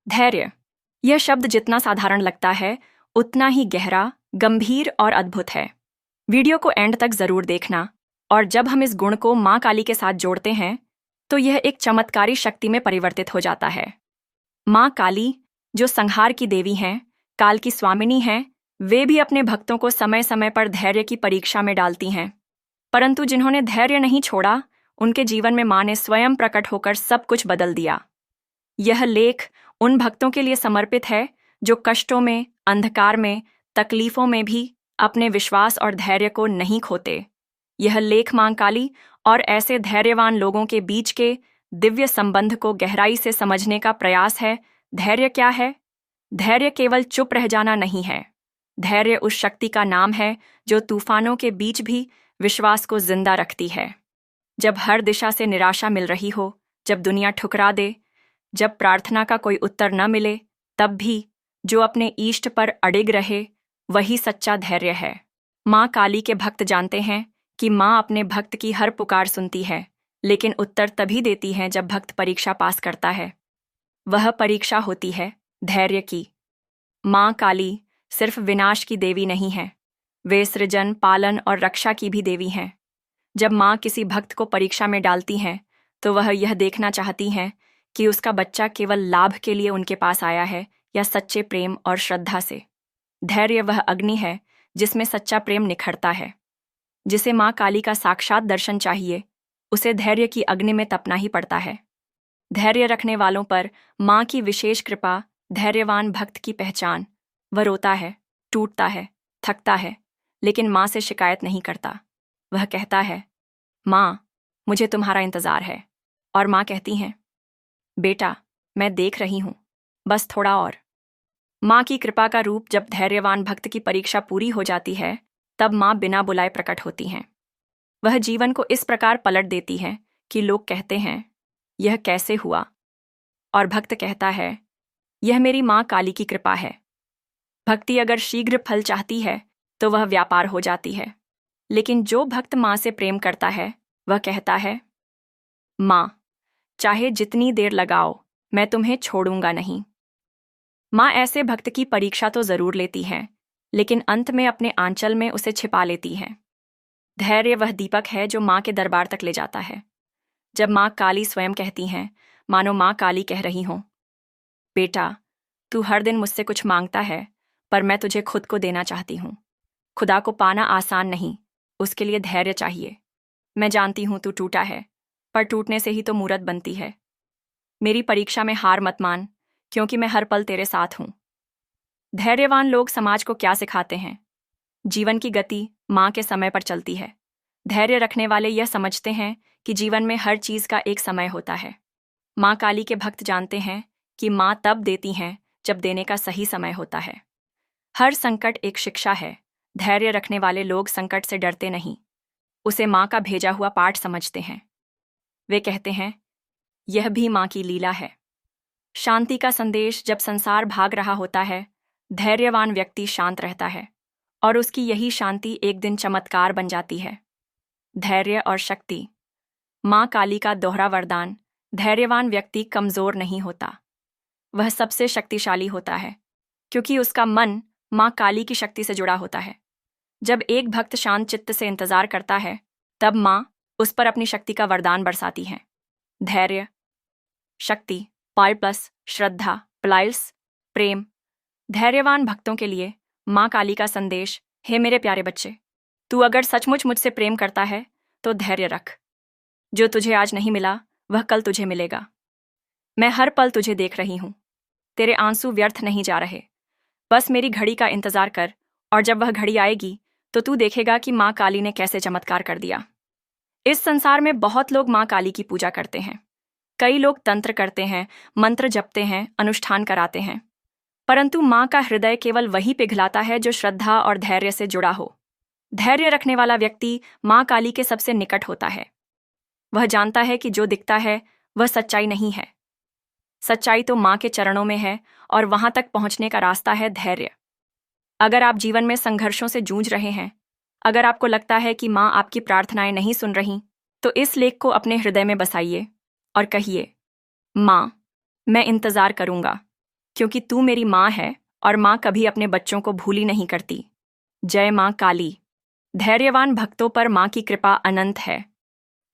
धैर्य। यह शब्द जितना साधारण लगता है, उतना ही गहरा, गंभीर और अद्भुत है। वीडियो को एंड तक जरूर देखना, और जब हम इस गुण को माँ काली के साथ जोड़ते हैं, तो यह एक चमत्कारी शक्ति में परिवर्तित हो जाता है। माँ काली, जो संहार की देवी हैं, काल की स्वामिनी हैं, वे भी अपने भक्तों को समय समय पर धैर्य की परीक्षा में डालती हैं। परंतु जिन्होंने धैर्य नहीं छोड़ा, उनके जीवन में माँ ने स्वयं प्रकट होकर सब कुछ बदल दिया। यह लेख उन भक्तों के लिए समर्पित है जो कष्टों में, अंधकार में, तकलीफों में भी अपने विश्वास और धैर्य को नहीं खोते। यह लेख मां काली और ऐसे धैर्यवान लोगों के बीच के दिव्य संबंध को गहराई से समझने का प्रयास है। धैर्य क्या है? धैर्य केवल चुप रह जाना नहीं है। धैर्य उस शक्ति का नाम है जो तूफानों के बीच भी विश्वास को जिंदा रखती है। जब हर दिशा से निराशा मिल रही हो, जब दुनिया ठुकरा दे, जब प्रार्थना का कोई उत्तर न मिले, तब भी जो अपने इष्ट पर अडिग रहे, वही सच्चा धैर्य है। माँ काली के भक्त जानते हैं कि माँ अपने भक्त की हर पुकार सुनती है, लेकिन उत्तर तभी देती है जब भक्त परीक्षा पास करता है। वह परीक्षा होती है धैर्य की। माँ काली सिर्फ विनाश की देवी नहीं है, वे सृजन, पालन और रक्षा की भी देवी हैं। जब माँ किसी भक्त को परीक्षा में डालती हैं, तो वह यह देखना चाहती हैं कि उसका बच्चा केवल लाभ के लिए उनके पास आया है या सच्चे प्रेम और श्रद्धा से। धैर्य वह अग्नि है जिसमें सच्चा प्रेम निखरता है। जिसे माँ काली का साक्षात दर्शन चाहिए, उसे धैर्य की अग्नि में तपना ही पड़ता है। धैर्य रखने वालों पर माँ की विशेष कृपा, धैर्यवान भक्त की पहचान। वह रोता है, टूटता है, थकता है, लेकिन माँ से शिकायत नहीं करता। वह कहता है, माँ, मुझे तुम्हारा इंतजार है। और माँ कहती हैं, बेटा, मैं देख रही हूं, बस थोड़ा और। माँ की कृपा का रूप जब धैर्यवान भक्त की परीक्षा पूरी हो जाती है, तब माँ बिना बुलाए प्रकट होती हैं। वह जीवन को इस प्रकार पलट देती है कि लोग कहते हैं, यह कैसे हुआ? और भक्त कहता है, यह मेरी माँ काली की कृपा है। भक्ति अगर शीघ्र फल चाहती है, तो वह व्यापार हो जाती है। लेकिन जो भक्त माँ से प्रेम करता है, वह कहता है, माँ, चाहे जितनी देर लगाओ, मैं तुम्हें छोड़ूंगा नहीं। माँ ऐसे भक्त की परीक्षा तो जरूर लेती है, लेकिन अंत में अपने आंचल में उसे छिपा लेती है। धैर्य वह दीपक है जो माँ के दरबार तक ले जाता है। जब माँ काली स्वयं कहती हैं, मानो माँ काली कह रही हो, बेटा, तू हर दिन मुझसे कुछ मांगता है, पर मैं तुझे खुद को देना चाहती हूँ। खुदा को पाना आसान नहीं, उसके लिए धैर्य चाहिए। मैं जानती हूँ तू टूटा है, पर टूटने से ही तो मूरत बनती है। मेरी परीक्षा में हार मत मान, क्योंकि मैं हर पल तेरे साथ हूँ। धैर्यवान लोग समाज को क्या सिखाते हैं? जीवन की गति माँ के समय पर चलती है। धैर्य रखने वाले यह समझते हैं कि जीवन में हर चीज का एक समय होता है। माँ काली के भक्त जानते हैं कि माँ तब देती हैं जब देने का सही समय होता है। हर संकट एक शिक्षा है। धैर्य रखने वाले लोग संकट से डरते नहीं, उसे माँ का भेजा हुआ पाठ समझते हैं। वे कहते हैं, यह भी माँ की लीला है। शांति का संदेश जब संसार भाग रहा होता है, धैर्यवान व्यक्ति शांत रहता है, और उसकी यही शांति एक दिन चमत्कार बन जाती है। धैर्य और शक्ति। माँ काली का दोहरा वरदान। धैर्यवान व्यक्ति कमजोर नहीं होता, वह सबसे शक्तिशाली होता है, क्योंकि उसका मन माँ काली की शक्ति से जुड़ा होता है। जब एक भक्त शांत चित्त से इंतजार करता है, तब माँ उस पर अपनी शक्ति का वरदान बरसाती है। धैर्य, शक्ति, पाल प्लस श्रद्धा प्लाइल्स प्रेम। धैर्यवान भक्तों के लिए माँ काली का संदेश, हे मेरे प्यारे बच्चे, तू अगर सचमुच मुझसे प्रेम करता है, तो धैर्य रख। जो तुझे आज नहीं मिला, वह कल तुझे मिलेगा। मैं हर पल तुझे देख रही हूँ। तेरे आंसू व्यर्थ नहीं जा रहे। बस मेरी घड़ी का इंतजार कर, और जब वह घड़ी आएगी, तो तू देखेगा कि माँ काली ने कैसे चमत्कार कर दिया। इस संसार में बहुत लोग माँ काली की पूजा करते हैं। कई लोग तंत्र करते हैं, मंत्र जपते हैं, अनुष्ठान कराते हैं, परंतु माँ का हृदय केवल वही पिघलाता है जो श्रद्धा और धैर्य से जुड़ा हो। धैर्य रखने वाला व्यक्ति माँ काली के सबसे निकट होता है। वह जानता है कि जो दिखता है वह सच्चाई नहीं है। सच्चाई तो माँ के चरणों में है, और वहां तक पहुंचने का रास्ता है धैर्य। अगर आप जीवन में संघर्षों से जूझ रहे हैं, अगर आपको लगता है कि माँ आपकी प्रार्थनाएं नहीं सुन रही, तो इस लेख को अपने हृदय में बसाइए और कहिए, माँ, मैं इंतजार करूंगा। क्योंकि तू मेरी माँ है और माँ कभी अपने बच्चों को भूली नहीं करती। जय माँ काली। धैर्यवान भक्तों पर माँ की कृपा अनंत है।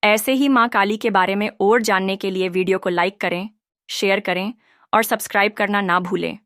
ऐसे ही माँ काली के बारे में और जानने के लिए वीडियो को लाइक करें, शेयर करें और सब्सक्राइब करना ना भूलें।